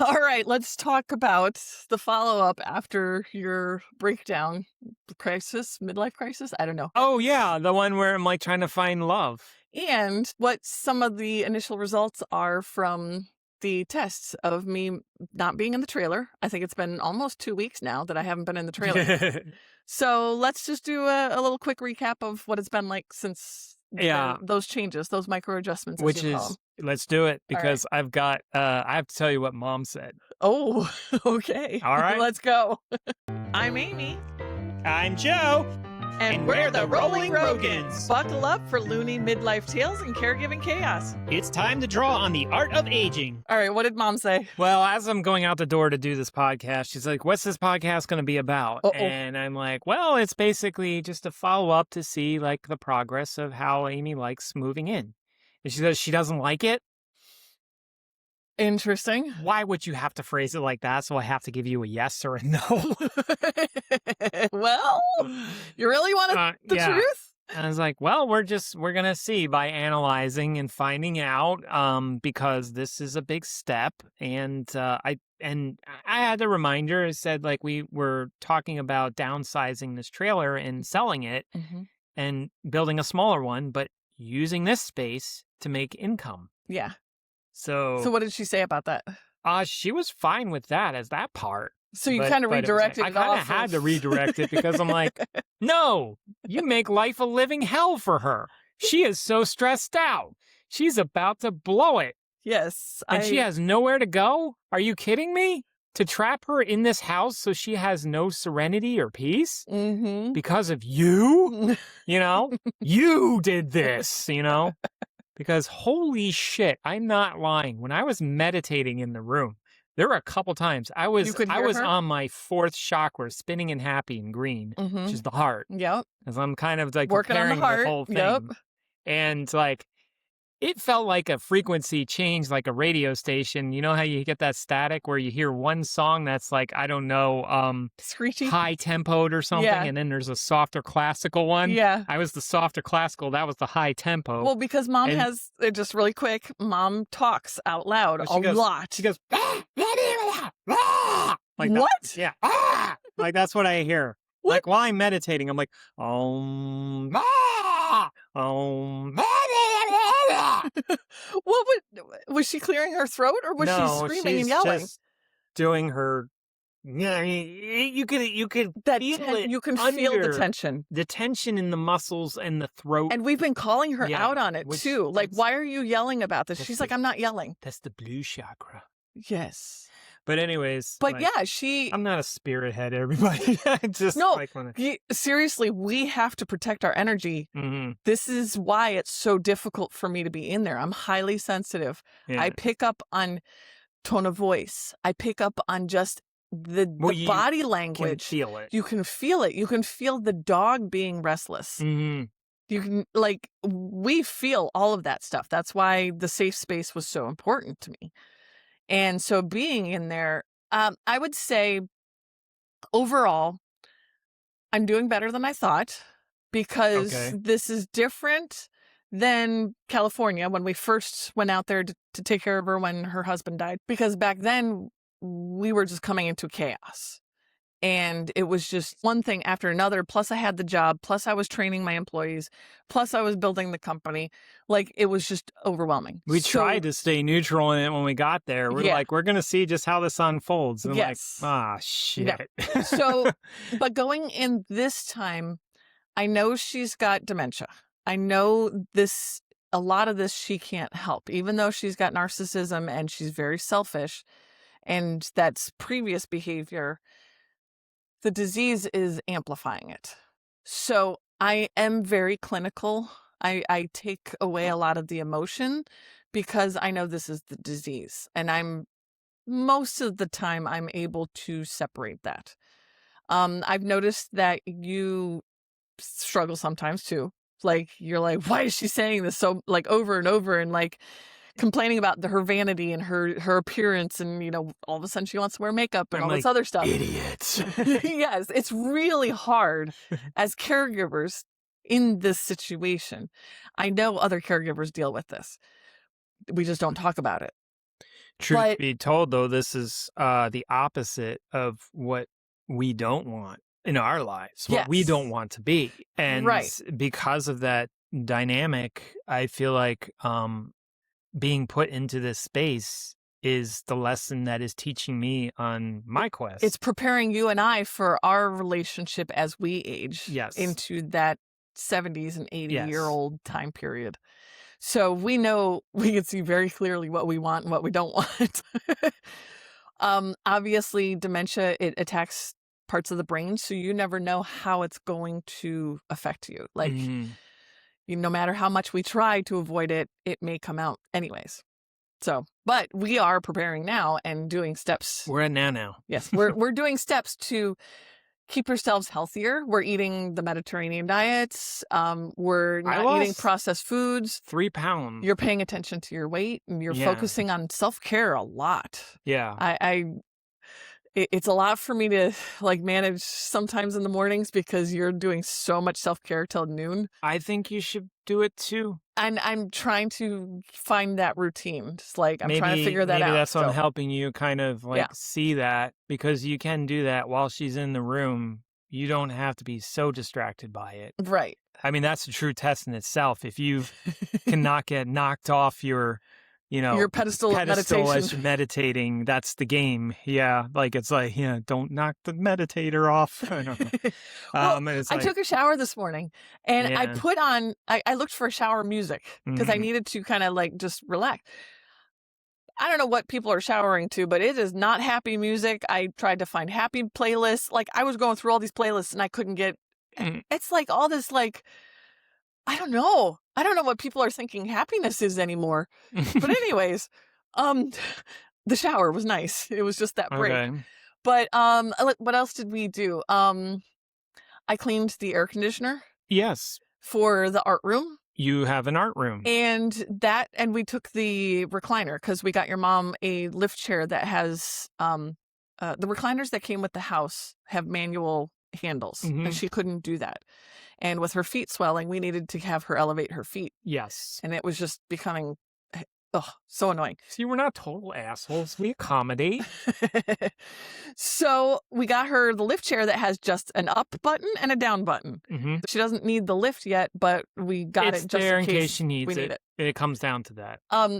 All right, let's talk about the follow-up after your breakdown crisis, midlife crisis. I don't know. Oh, yeah, the one where I'm, like, trying to find love. And what some of the initial results are from the tests of me not being in the trailer. I think it's been almost 2 weeks now that I haven't been in the trailer. So let's just do a little quick recap of what it's been like since Yeah, those changes, those micro adjustments, as which you call them. is let's do it All right. because I've got, I have to tell you what mom said. Oh, okay. All right. Let's go. I'm Amy. I'm Joe. And we're the Rolling Rogans. Buckle up for loony midlife tales and caregiving chaos. It's time to draw on the art of aging. All right, what did Mom say? Well, as I'm going out the door to do this podcast, she's like, what's this podcast going to be about? Uh-oh. And I'm like, well, it's basically just a follow-up to see, like, the progress of how Amy likes moving in. And she says she doesn't like it. Interesting. Why would you have to phrase it like that? So I have to give you a yes or a no. Well, you really wanted the yeah. truth? And I was like, well, we're going to see by analyzing and finding out, because this is a big step. And I had a reminder. It said, like, we were talking about downsizing this trailer and selling it and building a smaller one, but using this space to make income. Yeah. So what did she say about that? She was fine with that as that part. So you kind of redirected it. I kind of had to redirect it because I'm like, no, you make life a living hell for her. She is so stressed out. She's about to blow it. Yes. And she has nowhere to go? Are you kidding me? To trap her in this house so she has no serenity or peace? Because of you? You did this, Because holy shit, I'm not lying. When I was meditating in the room, there were a couple times I was on my fourth chakra, spinning and happy and green, which is the heart. Yep. As I'm kind of like working on the preparing heart. the whole thing. Yep. And like it felt like a frequency change, like a radio station. You know how you get that static where you hear one song that's like, I don't know, screechy, high tempoed or something, and then there's a softer classical one. Yeah. I was the softer classical, that was the high tempo. Well, because Mom has, just really quick, Mom talks out loud a lot. She goes, like what? That. Yeah. Like that's what I hear. What? Like while I'm meditating, I'm like, What was she clearing her throat or was she screaming and yelling? Just doing her. Yeah, you could you can feel the tension. The tension in the muscles and the throat. And we've been calling her out on it too. Like, why are you yelling about this? She's like, I'm not yelling. That's the blue chakra. Yes. But anyways. But like, yeah, I'm not a spirit head, everybody. Seriously, we have to protect our energy. This is why it's so difficult for me to be in there. I'm highly sensitive. Yeah. I pick up on tone of voice. I pick up on just the body language. You can feel it. You can feel it. You can feel the dog being restless. You can, we feel all of that stuff. That's why the safe space was so important to me. And so being in there, I would say overall, I'm doing better than I thought because this is different than California when we first went out there to take care of her when her husband died. Because back then we were just coming into chaos. And it was just one thing after another. Plus I had the job. Plus I was training my employees. Plus I was building the company. Like it was just overwhelming. We tried to stay neutral in it when we got there. We're like, we're going to see just how this unfolds. And like, shit. Yeah. So, but going in this time, I know she's got dementia. I know a lot of this she can't help, even though she's got narcissism and she's very selfish. And that's previous behavior. The disease is amplifying it. So I am very clinical. I take away a lot of the emotion because I know this is the disease. And most of the time I'm able to separate that. I've noticed that you struggle sometimes too. Like, you're like, why is she saying this so like over and over and like complaining about her vanity and her appearance and, all of a sudden she wants to wear makeup and all this other stuff. Idiots. Yes, it's really hard as caregivers in this situation. I know other caregivers deal with this. We just don't talk about it. Truth be told, though, this is the opposite of what we don't want in our lives, what we don't want to be. And because of that dynamic, I feel like being put into this space is the lesson that is teaching me on my quest. It's preparing you and I for our relationship as we age into that 70s and 80-year-old time period. So we know we can see very clearly what we want and what we don't want. Obviously, dementia, it attacks parts of the brain, so you never know how it's going to affect you. Like, no matter how much we try to avoid it, it may come out anyways. So, but we are preparing now and doing steps. We're at now. Yes, we're doing steps to keep yourselves healthier. We're eating the Mediterranean diets. We're not eating processed foods. 3 pounds. You're paying attention to your weight and you're focusing on self-care a lot. Yeah. It's a lot for me to like manage sometimes in the mornings because you're doing so much self-care till noon. I think you should do it too. And I'm trying to find that routine. Just like I'm trying to figure that out. Maybe that's what I'm helping you kind of like see that, because you can do that while she's in the room. You don't have to be so distracted by it. Right. I mean, that's a true test in itself. If you cannot get knocked off your pedestal of meditation as you're meditating, that's the game. Yeah. Like, it's like, don't knock the meditator off. I don't know. Well, I took a shower this morning and I put on, I looked for shower music because I needed to kind of like just relax. I don't know what people are showering to, but it is not happy music. I tried to find happy playlists. Like, I was going through all these playlists and I couldn't get, it's like all this like, I don't know what people are thinking happiness is anymore. But anyways, the shower was nice. It was just that break. Okay. But what else did we do? I cleaned the air conditioner. Yes. For the art room. You have an art room. And we took the recliner because we got your mom a lift chair that has the recliners that came with the house have manual handles, and she couldn't do that. And with her feet swelling, we needed to have her elevate her feet. Yes. And it was just becoming, so annoying. See, we're not total assholes. We accommodate. So we got her the lift chair that has just an up button and a down button. She doesn't need the lift yet, but we got it just there in case she needs it. It comes down to that.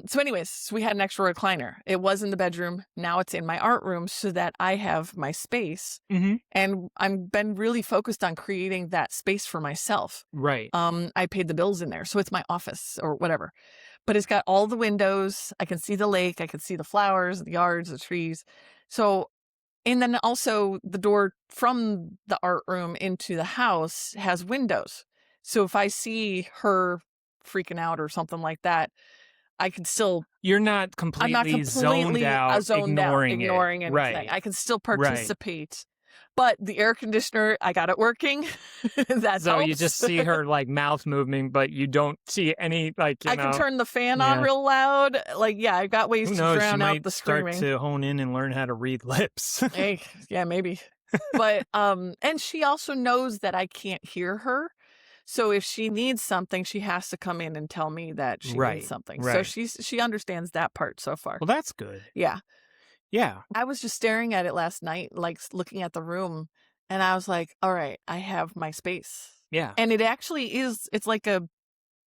So anyways, we had an extra recliner. It was in the bedroom. Now it's in my art room so that I have my space. And I've been really focused on creating that space for myself. Right. I paid the bills in there. So it's my office or whatever. But it's got all the windows. I can see the lake. I can see the flowers, the yards, the trees. So, and then also the door from the art room into the house has windows. So if I see her freaking out or something like that, I can still... I'm not completely zoned out, ignoring anything. Right. I can still participate. Right. But the air conditioner, I got it working. That so helps. You just see her like mouth moving, but you don't see any like. I can turn the fan on real loud. Like, I've got ways to drown out the screaming. Start to hone in and learn how to read lips. Hey, yeah, maybe. But and she also knows that I can't hear her. So if she needs something, she has to come in and tell me that she needs something. Right. So she understands that part so far. Well, that's good. Yeah. Yeah. I was just staring at it last night, like looking at the room, and I was like, all right, I have my space. Yeah. And it actually is, it's like a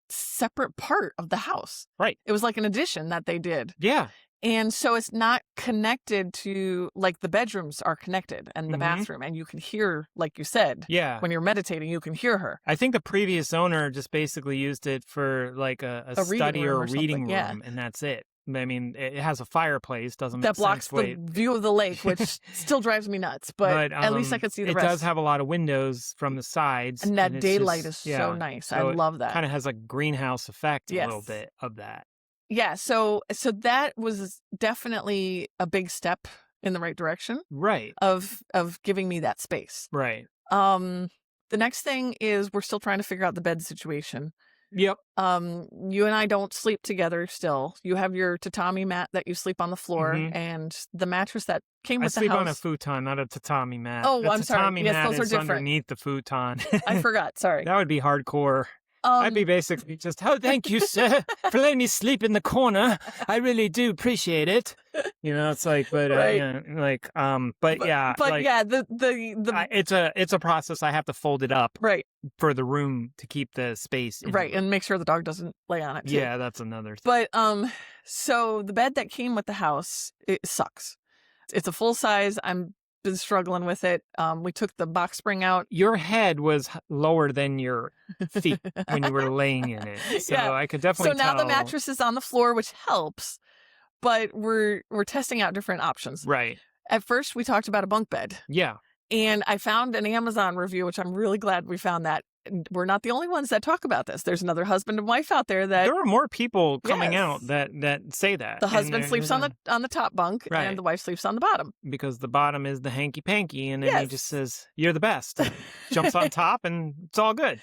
separate part of the house. Right. It was like an addition that they did. Yeah. And so it's not connected to, like the bedrooms are connected and the bathroom, and you can hear, like you said, when you're meditating, you can hear her. I think the previous owner just basically used it for like a study or a reading room, and that's it. I mean, it has a fireplace, doesn't make sense. That blocks the view of the lake, which still drives me nuts, but at least I could see the rest. It does have a lot of windows from the sides. And that daylight is so nice. So I love that. It kind of has a greenhouse effect a little bit of that. Yeah, so that was definitely a big step in the right direction. Right. Of giving me that space. Right. The next thing is we're still trying to figure out the bed situation. Yep. You and I don't sleep together still. You have your tatami mat that you sleep on the floor, and the mattress that came with the house. I sleep on a futon, not a tatami mat. Oh, I'm sorry. Yes, those are different. Underneath the futon. I forgot. Sorry. That would be hardcore. I'd be basically just, oh, thank you, sir, for letting me sleep in the corner. I really do appreciate it. It's like, but Right. it's a process. I have to fold it up, right, for the room to keep the space in right, the room. and make sure the dog doesn't lay on it too. Yeah, that's another thing. But so the bed that came with the house, it sucks. It's a full size. I'm been struggling with it. We took the box spring out. Your head was lower than your feet when you were laying in it, so Yeah. I could definitely. So now the mattress is on the floor, which helps. But we're testing out different options. Right. At first, we talked about a bunk bed. Yeah. And I found an Amazon review, which I'm really glad we found that. We're not the only ones that talk about this. There's another husband and wife out there that there are more people coming Yes. out that say that. The husband sleeps on the top bunk Right. and the wife sleeps on the bottom. Because the bottom is the hanky panky, and then he Yes. just says, "You're the best." And jumps on top, and it's all good.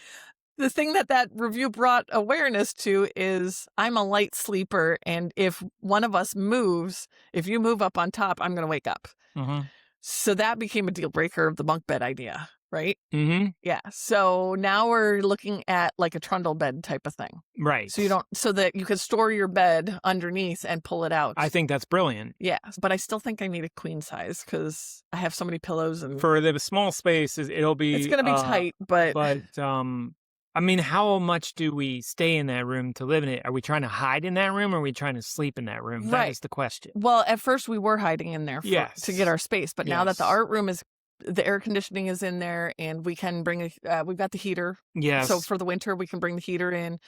The thing that review brought awareness to is I'm a light sleeper, and if one of us moves, if you move up on top, I'm going to wake up. Mm-hmm. So that became a deal breaker of the bunk bed idea, right? Mm-hmm. Yeah. So now we're looking at like a trundle bed type of thing. Right. So that you could store your bed underneath and pull it out. I think that's brilliant. Yeah. But I still think I need a queen size because I have so many pillows and For the small spaces, it'll be. it's going to be tight, but. I mean, how much do we stay in that room to live in it? Are we trying to hide in that room, or are we trying to sleep in that room? Right. That is the question. Well, at first we were hiding in there to get our space, but now that the Yes. art room the air conditioning is in there, and we can bring we've got the heater. Yes. So for the winter, we can bring the heater in.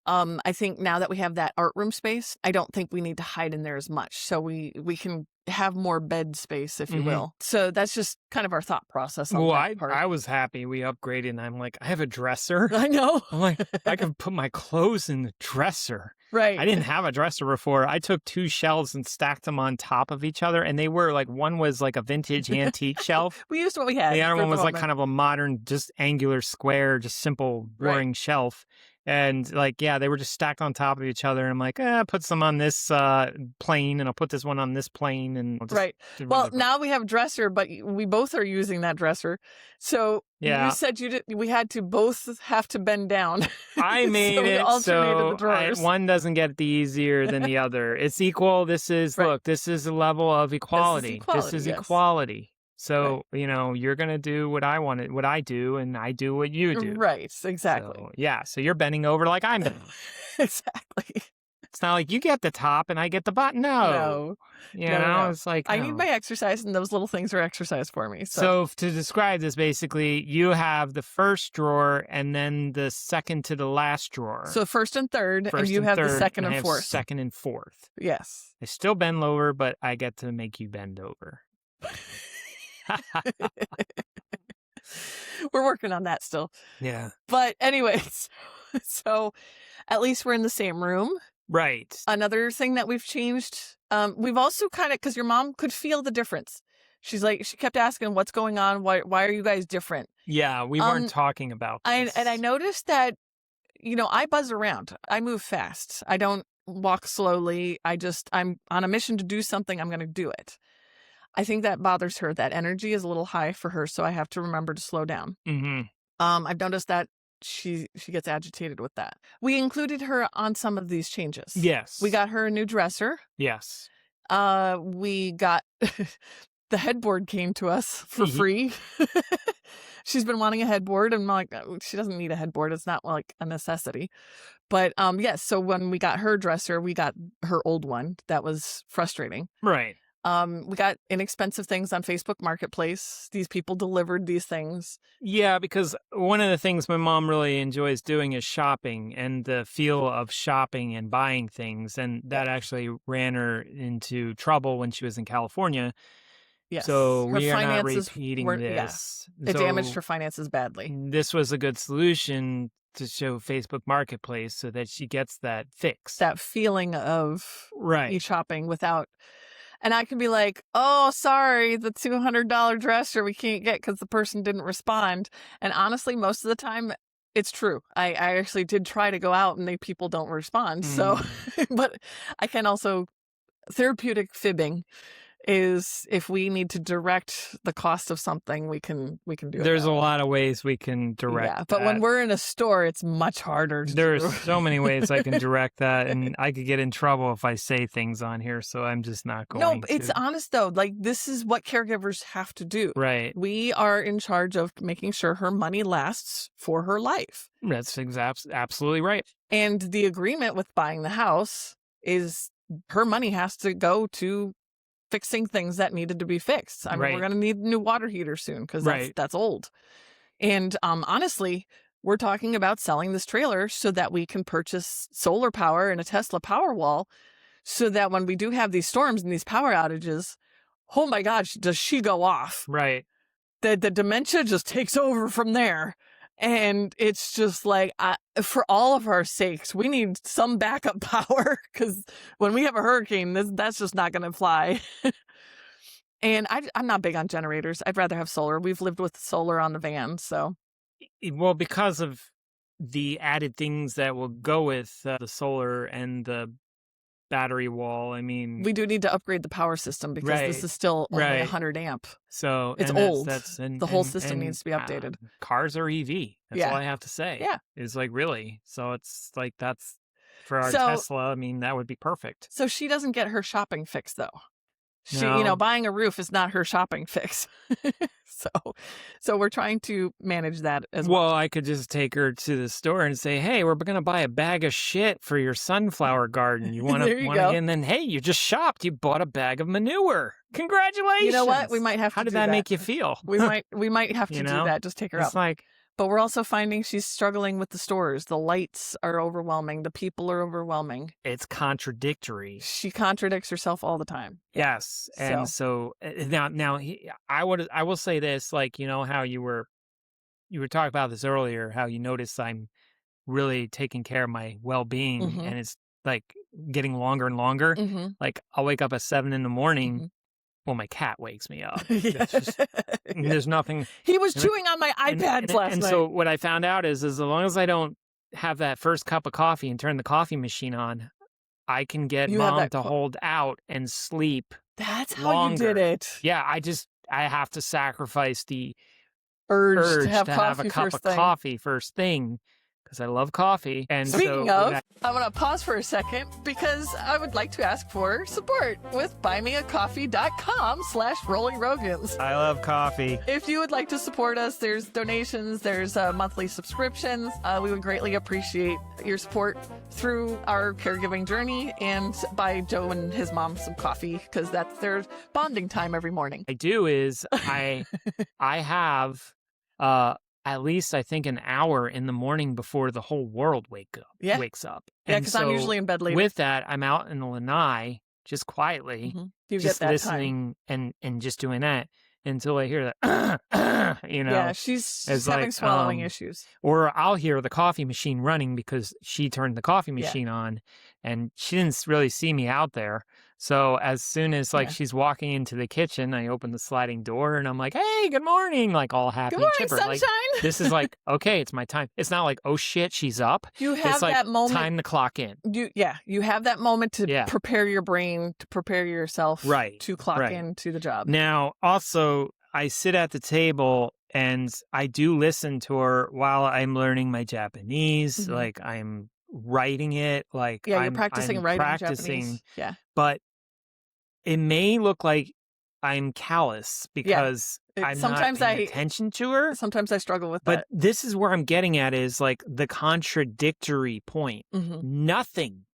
I think now that we have that art room space, I don't think we need to hide in there as much. So we can have more bed space, if you Mhm. will. So that's just kind of our thought process on Well, that part. I was happy we upgraded, and I'm like, I have a dresser. I know. I'm like, I can put my clothes in the dresser. Right. I didn't have a dresser before. I took 2 shelves and stacked them on top of each other, and they were like, one was like a vintage antique shelf. We used what we had. The other for one was like moment. kind of a modern, just angular square, just simple, boring shelf. And like, yeah, they were just stacked on top of each other. And I'm like, put some on this plane, and I'll put this one on this plane. And I'll just Right. Well, now we have a dresser, but we both are using that dresser. So Yeah. you said we had to both have to bend down. I made we it alternated so the drawers. one doesn't get the easier than the other. It's equal. This is, Right. look, this is a level of equality. This is yes. equality. So, you're going to do what I do, and I do what you do. Right. Exactly. So, yeah. So you're bending over like I'm bending. Exactly. It's not like you get the top and I get the bottom. No. No. It's like, I no. need my exercise, and those little things are exercise for me. So to describe this, basically, you have the first drawer and then the second to the last drawer. So first and third, First and you and have the third, second and I and have fourth. second and fourth. Yes. I still bend lower, but I get to make you bend over. We're working on that still. Yeah. But anyways, so at least we're in the same room. Right. Another thing that we've changed, we've also kind of, because your mom could feel the difference. She's like, she kept asking, what's going on? Why are you guys different? Yeah, we weren't talking about this. And I noticed that, I buzz around. I move fast. I don't walk slowly. I'm on a mission to do something. I'm going to do it. I think that bothers her. That energy is a little high for her, so I have to remember to slow down. Mm-hmm. I've noticed that she gets agitated with that. We included her on some of these changes. Yes. We got her a new dresser. Yes. We got the headboard came to us for free. She's been wanting a headboard, and I'm like, she doesn't need a headboard. It's not like a necessity. But yes, so when we got her dresser, we got her old one. That was frustrating. Right. We got inexpensive things on Facebook Marketplace. These people delivered these things. Yeah, because one of the things my mom really enjoys doing is shopping, and the feel of shopping and buying things. And that actually ran her into trouble when she was in California. Yes. So Her we are not finances repeating this. It damaged her finances badly. This was a good solution to show Facebook Marketplace so that she gets that fix. That feeling of right. shopping without... And I can be like, oh, sorry, the $200 dresser we can't get because the person didn't respond. And honestly, most of the time, it's true. I actually did try to go out and people don't respond. So, but I can also, therapeutic fibbing is if we need to direct the cost of something, we can do it. There's a lot of ways we can direct but that. when we're in a store, it's much harder to There's do. so many ways I can direct that, and I could get in trouble if I say things on here, so I'm just not going to. No, it's honest though. Like, this is what caregivers have to do. Right. We are in charge of making sure her money lasts for her life. That's absolutely right. And the agreement with buying the house is her money has to go to fixing things that needed to be fixed. I mean, we're going to need a new water heater soon because that's old. And honestly, we're talking about selling this trailer so that we can purchase solar power and a Tesla Powerwall so that when we do have these storms and these power outages, oh my gosh, does she go off? Right. The dementia just takes over from there. And it's just like, for all of our sakes, we need some backup power because when we have a hurricane, that's just not going to fly. And I'm not big on generators. I'd rather have solar. We've lived with solar on the van, so. Well, because of the added things that will go with the solar and the battery wall, I mean, we do need to upgrade the power system because this is still only 100 amp. So it's old. The whole system needs to be updated. Cars are EV. That's all I have to say. Yeah. It's like, really. So it's like, that's for our Tesla. I mean, that would be perfect. So she doesn't get her shopping fix though. She, No. Buying a roof is not her shopping fix. So we're trying to manage that as well. Well, I could just take her to the store and say, hey, we're going to buy a bag of shit for your sunflower garden. You want to go. And then, hey, you just shopped. You bought a bag of manure. Congratulations. You know what? We might have to How do did that make you feel? We might have to do that. Just take her it's up. Like, but we're also finding she's struggling with the stores. The lights are overwhelming. The people are overwhelming. It's contradictory. She contradicts herself all the time. Yes. And so now I will say this, like, how you were talking about this earlier, how you notice I'm really taking care of my well-being and it's like getting longer and longer. Like I'll wake up at 7 a.m. Well, my cat wakes me up. There's nothing. He was chewing on my iPads last night. And so what I found out is as long as I don't have that first cup of coffee and turn the coffee machine on, I can get mom to hold out and sleep. That's how you did it. Yeah, I have to sacrifice the urge to have a cup of coffee first thing. Because I love coffee. And speaking of, I want to pause for a second because I would like to ask for support with buymeacoffee.com/Rolling Rogans. I love coffee. If you would like to support us, there's donations, there's monthly subscriptions. We would greatly appreciate your support through our caregiving journey and buy Joe and his mom some coffee because that's their bonding time every morning. I do is I have at least I think an hour in the morning before the whole world wakes up. Yeah, because I'm usually in bed later. With that, I'm out in the lanai just quietly, just listening and just doing that until I hear that, Yeah, she's having swallowing issues. Or I'll hear the coffee machine running because she turned the coffee machine on and she didn't really see me out there. So as soon as she's walking into the kitchen, I open the sliding door and I'm like, hey, good morning. Like all happy and chipper. Sunshine. Like, this is like, okay, it's my time. It's not like, oh shit, she's up. You have that moment. Time to clock in. You have that moment to prepare your brain, to prepare yourself to clock into the job. Now, also, I sit at the table and I do listen to her while I'm learning my Japanese. Like I'm writing it. Like you're practicing writing Japanese. Yeah. But it may look like I'm callous because I'm not paying attention to her. Sometimes I struggle with that. But this is where I'm getting at is like the contradictory point. Nothing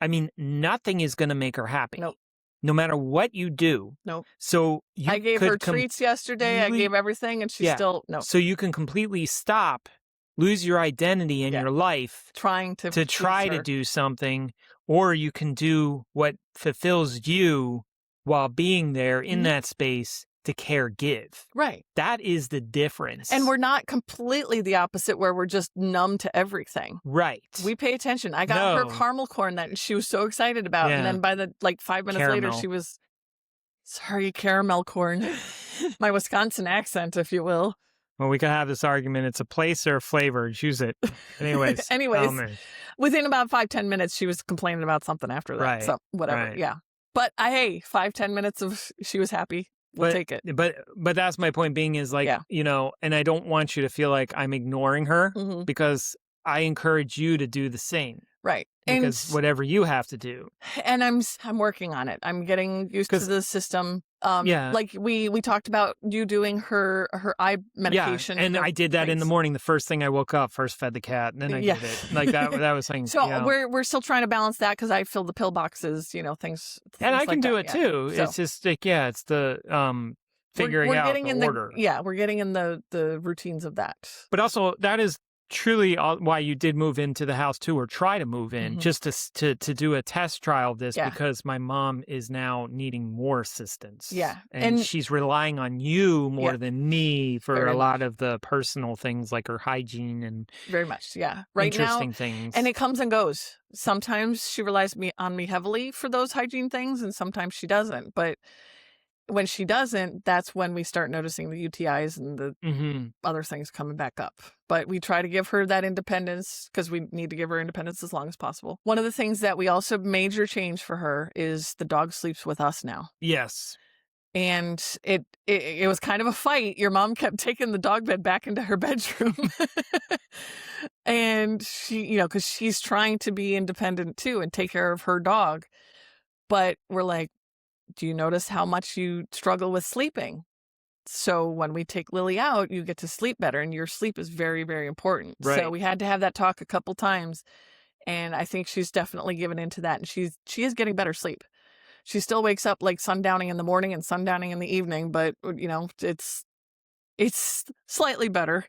is going to make her happy. Nope. No matter what you do. Nope. So I gave her treats yesterday. I gave everything and she still, no. So you can completely stop, lose your identity in your life. Trying to try to do something, or you can do what fulfills you while being there in that space to care give. Right. That is the difference. And we're not completely the opposite where we're just numb to everything. Right. We pay attention. I got her caramel corn that she was so excited about. And then by the 5 minutes later, she was, sorry, caramel corn. My Wisconsin accent, if you will. Well, we could have this argument. It's a place or a flavor. Choose it. Anyways. Within about 5-10 minutes, she was complaining about something after that. Right. So whatever. Right. Yeah. But hey, 5-10 minutes of she was happy. We'll take it. But that's my point being is like, Yeah. and I don't want you to feel like I'm ignoring her Mhm. because I encourage you to do the same. Right. Because whatever you have to do. And I'm working on it. I'm getting used to the system. Like we talked about you doing her eye medication. Yeah, and I did that in the morning. The first thing I woke up, first fed the cat, and then I did it. Like that was something. So we're still trying to balance that because I fill the pill boxes, things. And I like can do that. it too. So, it's just like it's the figuring out the order. We're getting in the routines of that. But also that is truly why you did move into the house too, or try to move in, just to do a test trial of this, because my mom is now needing more assistance. Yeah. And she's relying on you more than me for a lot of the personal things like her hygiene and very much. Yeah. interesting things. And it comes and goes. Sometimes she relies on me heavily for those hygiene things, and sometimes she doesn't. But when she doesn't, that's when we start noticing the UTIs and the other things coming back up. But we try to give her that independence because we need to give her independence as long as possible. One of the things that we also major change for her is the dog sleeps with us now. Yes. And it was kind of a fight. Your mom kept taking the dog bed back into her bedroom. And she, because she's trying to be independent too and take care of her dog. But we're like, do you notice how much you struggle with sleeping? So when we take Lily out, you get to sleep better, and your sleep is very, very important. Right. So we had to have that talk a couple times, and I think she's definitely given into that, and she is getting better sleep. She still wakes up like sundowning in the morning and sundowning in the evening, but it's slightly better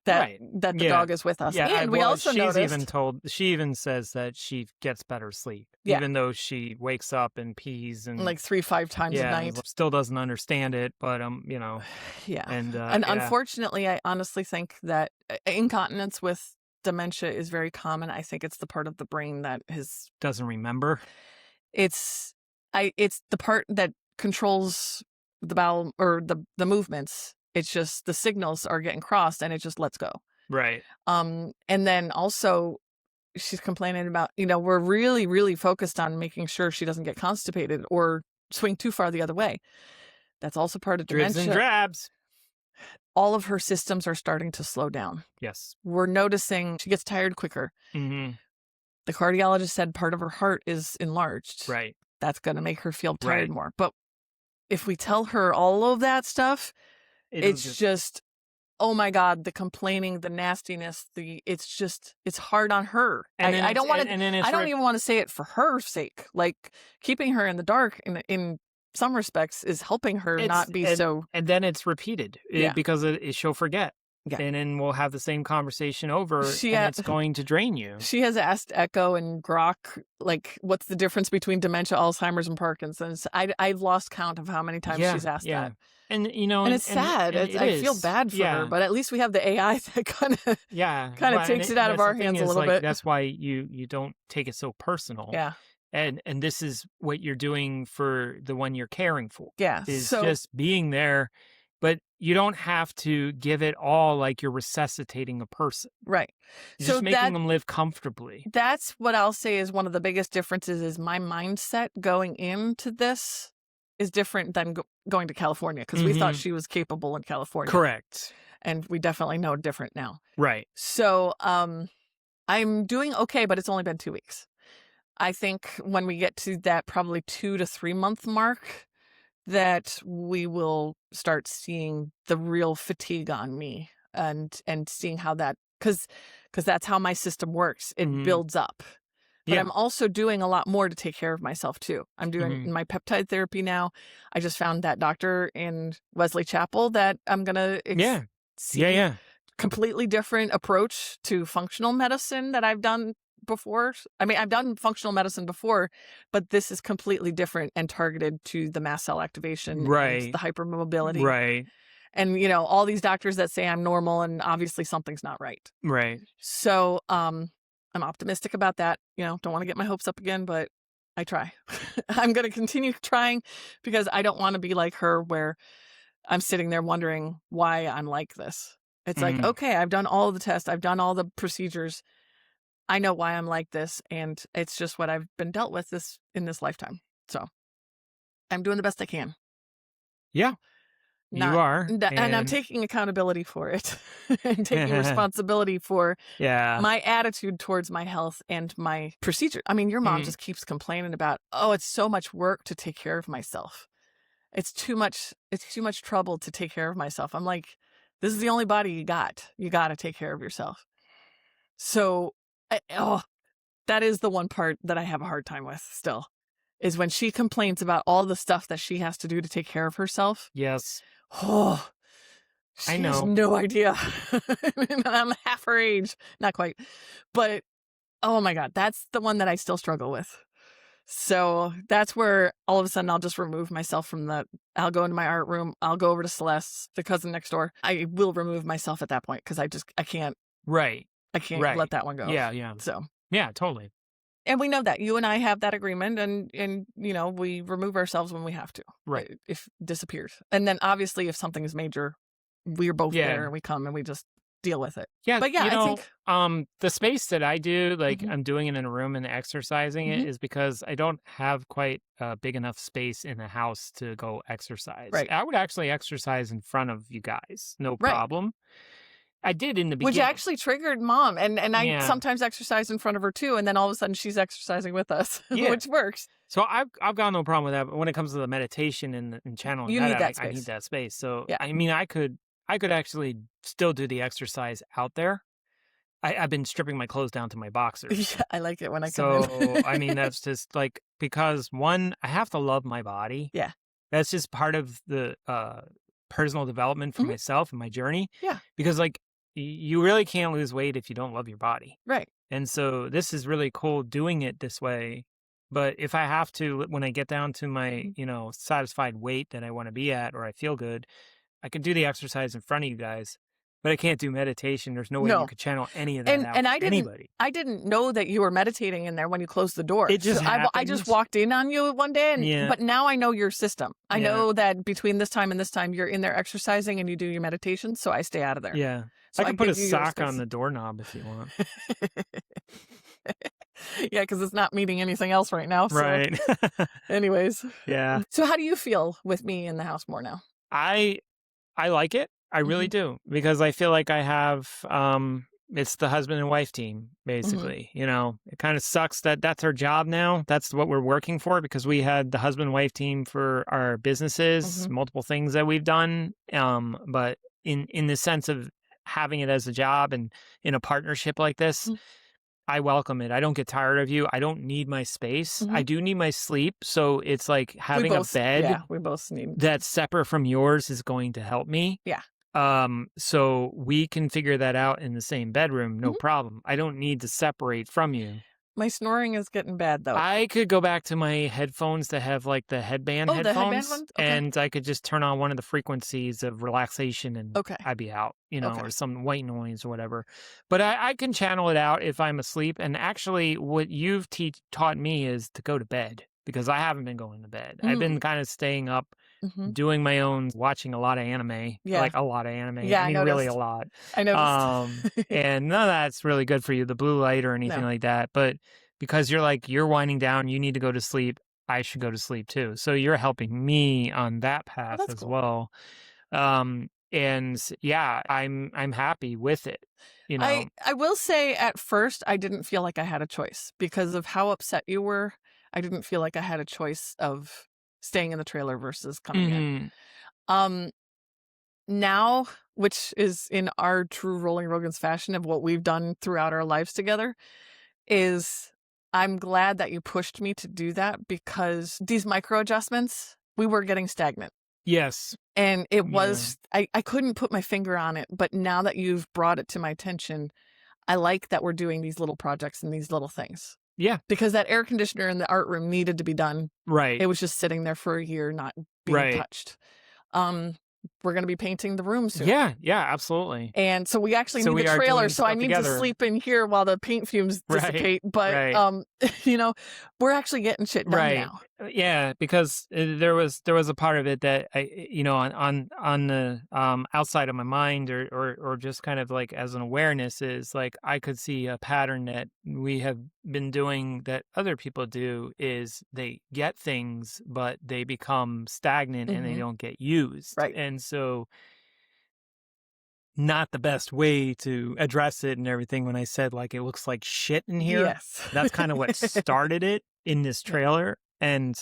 that the dog is with us. Yeah, and we also noticed she even says that she gets better sleep, even though she wakes up and pees and like 3-5 times a night. Still doesn't understand it, but yeah. And unfortunately, I honestly think that incontinence with dementia is very common. I think it's the part of the brain that doesn't remember. It's the part that controls the bowel or the movements. It's just the signals are getting crossed and it just lets go. Right. And then also she's complaining about, we're really, really focused on making sure she doesn't get constipated or swing too far the other way. That's also part of dementia. Dribs and drabs. All of her systems are starting to slow down. Yes. We're noticing she gets tired quicker. Mm-hmm. The cardiologist said part of her heart is enlarged. Right. That's going to make her feel tired more. But if we tell her all of that stuff, it's just, oh my God, the complaining, the nastiness, it's hard on her. And I don't want to, I don't even want to say it for her sake. Like keeping her in the dark in some respects is helping her not be so. And then it's repeated because she'll forget. Yeah. And then we'll have the same conversation over and it's going to drain you. She has asked Echo and Grok, like, what's the difference between dementia, Alzheimer's, and Parkinson's? I've lost count of how many times she's asked that. And, and it's sad. I feel bad for her, but at least we have the AI that kind of takes it out of our hands a little bit. That's why you don't take it so personal. Yeah. And this is what you're doing for the one you're caring for. Yeah. Is just being there. But you don't have to give it all like you're resuscitating a person. Right. You're just making them live comfortably. That's what I'll say is one of the biggest differences is my mindset going into this is different than going to California because we thought she was capable in California. Correct. And we definitely know different now. Right. So I'm doing okay, but it's only been 2 weeks. I think when we get to that probably 2 to 3 month mark, that we will start seeing the real fatigue on me and seeing how that, because that's how my system works. It builds up. But I'm also doing a lot more to take care of myself too. I'm doing my peptide therapy now. I just found that doctor in Wesley Chapel that I'm going to see completely different approach to functional medicine that I've done before. I mean, I've done functional medicine before, but this is completely different and targeted to the mast cell activation, and the hypermobility. Right. And, all these doctors that say I'm normal and obviously something's not right. Right. So, I'm optimistic about that. Don't want to get my hopes up again, but I try. I'm going to continue trying because I don't want to be like her where I'm sitting there wondering why I'm like this. It's like, okay, I've done all the tests. I've done all the procedures. I know why I'm like this, and it's just what I've been dealt with in this lifetime. So I'm doing the best I can. Yeah, you are. And I'm taking accountability for it and taking responsibility for my attitude towards my health and my procedure. I mean, your mom just keeps complaining about, oh, it's so much work to take care of myself. It's too much trouble to take care of myself. I'm like, this is the only body you got. You got to take care of yourself. So, that is the one part that I have a hard time with still, is when she complains about all the stuff that she has to do to take care of herself. Yes. Oh, she has no idea. I'm half her age. Not quite. But, oh my God, that's the one that I still struggle with. So that's where all of a sudden I'll just remove myself from I'll go into my art room. I'll go over to Celeste, the cousin next door. I will remove myself at that point because I can't. Right. I can't let that one go. Yeah. So. Yeah, totally. And we know that. You and I have that agreement, and we remove ourselves when we have to. Right. If it disappears. And then obviously if something is major, we're both there and we come and we just deal with it. Yeah. But yeah, I think the space that I do, like I'm doing it in a room and exercising it is because I don't have quite a big enough space in the house to go exercise. Right. I would actually exercise in front of you guys. No problem. I did in the beginning. Which actually triggered Mom. And I sometimes exercise in front of her too. And then all of a sudden she's exercising with us, which works. So I've got no problem with that. But when it comes to the meditation and channeling, you need that space. I need that space. So, yeah. I mean, I could actually still do the exercise out there. I've been stripping my clothes down to my boxers. Yeah, I like it when I come in. So, I mean, that's just like, because one, I have to love my body. Yeah. That's just part of the personal development for myself and my journey. Yeah. Because like, you really can't lose weight if you don't love your body. Right. And so this is really cool doing it this way. But if I have to, when I get down to my, satisfied weight that I want to be at, or I feel good, I can do the exercise in front of you guys. But I can't do meditation. There's no way you could channel any of that out to anybody. I didn't know that you were meditating in there when you closed the door. It just happened. I just walked in on you one day, but now I know your system. I know that between this time and this time, you're in there exercising and you do your meditation, so I stay out of there. Yeah. So I can put a sock on the doorknob if you want. Yeah, because it's not meeting anything else right now. So. Right. Anyways. Yeah. So how do you feel with me in the house more now? I like it. I really do, because I feel like I have, it's the husband and wife team, basically. It kind of sucks that that's our job now. That's what we're working for, because we had the husband and wife team for our businesses, multiple things that we've done. But in the sense of having it as a job and in a partnership like this, I welcome it. I don't get tired of you. I don't need my space. I do need my sleep. So it's like having a bed we both need that's separate from yours is going to help me. Yeah. So we can figure that out in the same bedroom. No problem. I don't need to separate from you. My snoring is getting bad, though. I could go back to my headphones that have like the headband headphones. The headband ones? Okay. And I could just turn on one of the frequencies of relaxation and I'd be out, or some white noise or whatever. But I can channel it out if I'm asleep. And actually what you've taught me is to go to bed, because I haven't been going to bed. I've been kind of staying up, doing my own, watching a lot of anime, like a lot of anime. Yeah, I mean, really a lot. I noticed. And none of that's really good for you, the blue light or anything like that. But because you're winding down, you need to go to sleep, I should go to sleep too. So you're helping me on that path as well. And yeah, I'm happy with it. I will say at first I didn't feel like I had a choice because of how upset you were. I didn't feel like I had a choice of staying in the trailer versus coming in. Now, which is in our true Rolling Rogans fashion of what we've done throughout our lives together, is I'm glad that you pushed me to do that, because these micro adjustments, we were getting stagnant. Yes. And it was, I couldn't put my finger on it, but now that you've brought it to my attention, I like that we're doing these little projects and these little things. Yeah. Because that air conditioner in the art room needed to be done. Right. It was just sitting there for a year, not being touched. We're going to be painting the room soon. Yeah, absolutely. And so we actually need a trailer, so I need to sleep in here while the paint fumes dissipate. But, we're actually getting shit done now. Yeah, because there was a part of it that on the outside of my mind or just kind of like as an awareness is like I could see a pattern that we have been doing that other people do is they get things but they become stagnant and they don't get used. Right. And so not the best way to address it and everything when I said like it looks like shit in here. Yes. That's kind of what started it in this trailer.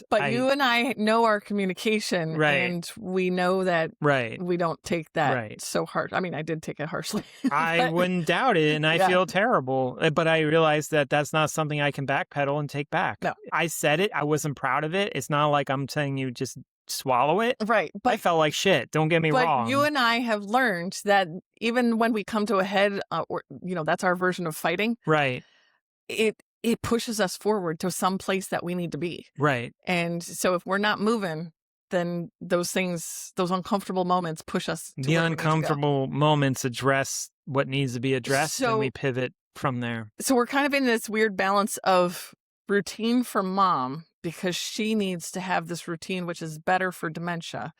But you and I know our communication, Right. and we know that Right. we don't take that Right. so hard. I mean, I did take it harshly. I wouldn't doubt it, and I feel terrible. But I realized that that's not something I can backpedal and take back. No. I said it. I wasn't proud of it. It's not like I'm saying you just swallow it. Right. I felt like shit. Don't get me wrong. But you and I have learned that even when we come to a head, or that's our version of fighting. Right. It pushes us forward to some place that we need to be. Right. And so if we're not moving, then those uncomfortable moments push us to the where we need to go. uncomfortable moments address what needs to be addressed, and we pivot from there. So we're kind of in this weird balance of routine for mom because she needs to have this routine, which is better for dementia.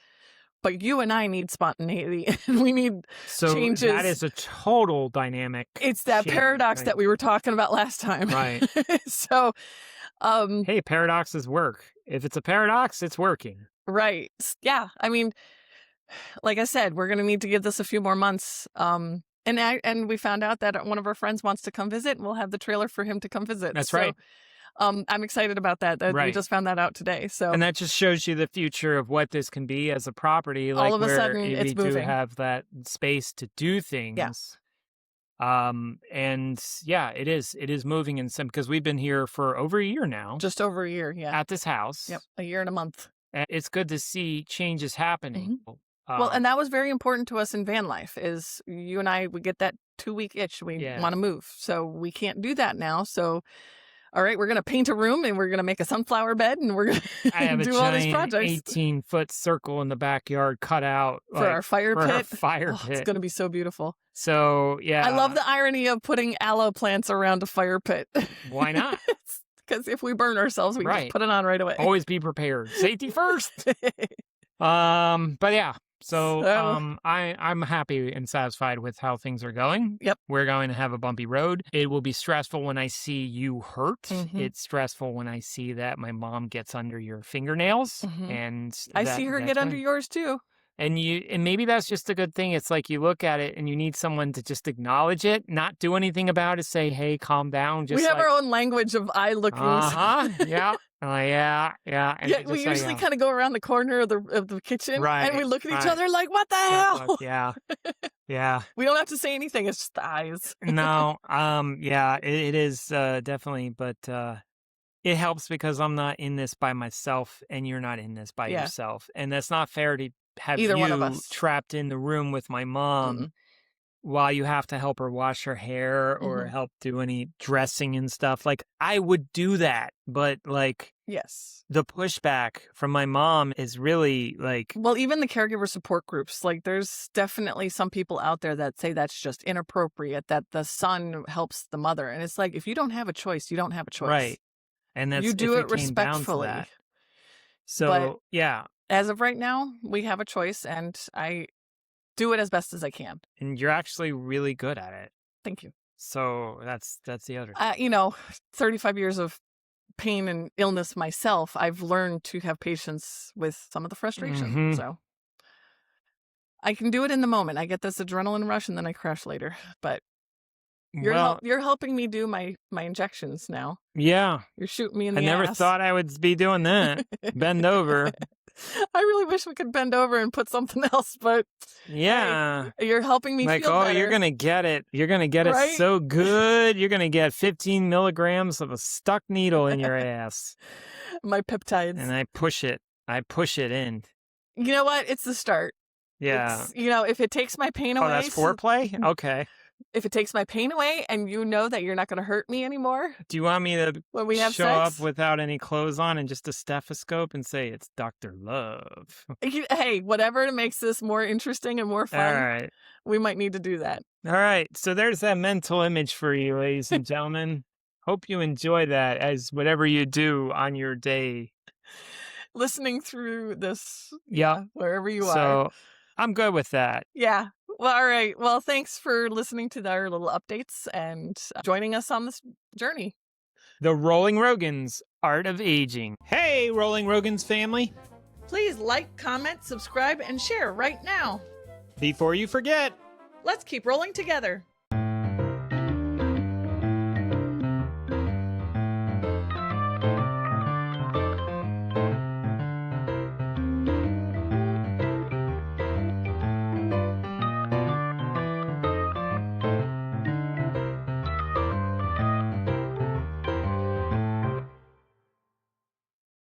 But you and I need spontaneity, and we need changes. That is a total dynamic. It's that paradox that we were talking about last time. Right. So, hey, paradoxes work. If it's a paradox, it's working. Right. Yeah. I mean, like I said, we're going to need to give this a few more months. And we found out that one of our friends wants to come visit, and we'll have the trailer for him to come visit. That's right. I'm excited about that. We just found that out today. So, and that just shows you the future of what this can be as a property. Like all of a sudden, it's moving. We do have that space to do things. Yeah. And yeah, it is moving in some because we've been here for over a year now. Just over a year, yeah. At this house. Yep, a year and a month. And it's good to see changes happening. Mm-hmm. Well, and that was very important to us in van life. Is you and I we get that 2-week itch. We want to move, so we can't do that now. So. All right, we're going to paint a room and we're going to make a sunflower bed and we're going to do all these projects. 18-foot circle in the backyard cut out for our fire pit. It's going to be so beautiful. So, yeah. I love the irony of putting aloe plants around a fire pit. Why not? Because if we burn ourselves, we just put it on right away. Always be prepared. Safety first. But yeah. So I'm happy and satisfied with how things are going. Yep. We're going to have a bumpy road. It will be stressful when I see you hurt. Mm-hmm. It's stressful when I see that my mom gets under your fingernails. Mm-hmm. And I see her get under yours too. And maybe that's just a good thing. It's like you look at it and you need someone to just acknowledge it, not do anything about it, say, hey, calm down. Just we have our own language of eye looking. Yeah. Yeah. And we usually kind of go around the corner of the kitchen and we look at each other like, what the hell? Yeah. We don't have to say anything. It's just eyes. No. Yeah, it is definitely, but it helps because I'm not in this by myself and you're not in this by yourself. And that's not fair to have either you one of us trapped in the room with my mom while you have to help her wash her hair or help do any dressing and stuff. Like, I would do that, but like, yes, the pushback from my mom is really like, well, even the caregiver support groups, like there's definitely some people out there that say that's just inappropriate, that the son helps the mother. And it's like, if you don't have a choice, you don't have a choice. Right. And that's, you do it respectfully. So, but yeah. As of right now, we have a choice, and I do it as best as I can. And you're actually really good at it. Thank you. So that's the other thing. 35 years of pain and illness myself, I've learned to have patience with some of the frustration. Mm-hmm. So I can do it in the moment. I get this adrenaline rush, and then I crash later. But you're helping me do my injections now. Yeah. You're shooting me in the ass. I never thought I would be doing that. Bend over. I really wish we could bend over and put something else, but yeah, hey, you're helping me feel better. You're going to get it. You're going to get it so good. You're going to get 15 milligrams of a stuck needle in your ass. My peptides. And I push it in. You know what? It's the start. Yeah. It's, if it takes my pain away. Oh, that's foreplay? Okay. If it takes my pain away and you know that you're not going to hurt me anymore. Do you want me to when we have show sex? Up without any clothes on and just a stethoscope and say it's Dr. Love? Hey, whatever makes this more interesting and more fun. All right. We might need to do that. All right. So there's that mental image for you, ladies and gentlemen. Hope you enjoy that as whatever you do on your day. listening through this. Yep. Wherever you are. So I'm good with that. Yeah. Well, all right. Well, thanks for listening to our little updates and joining us on this journey. The Rolling Rogans, Art of Aging. Hey, Rolling Rogans family. Please like, comment, subscribe, and share right now. Before you forget, Let's keep rolling together.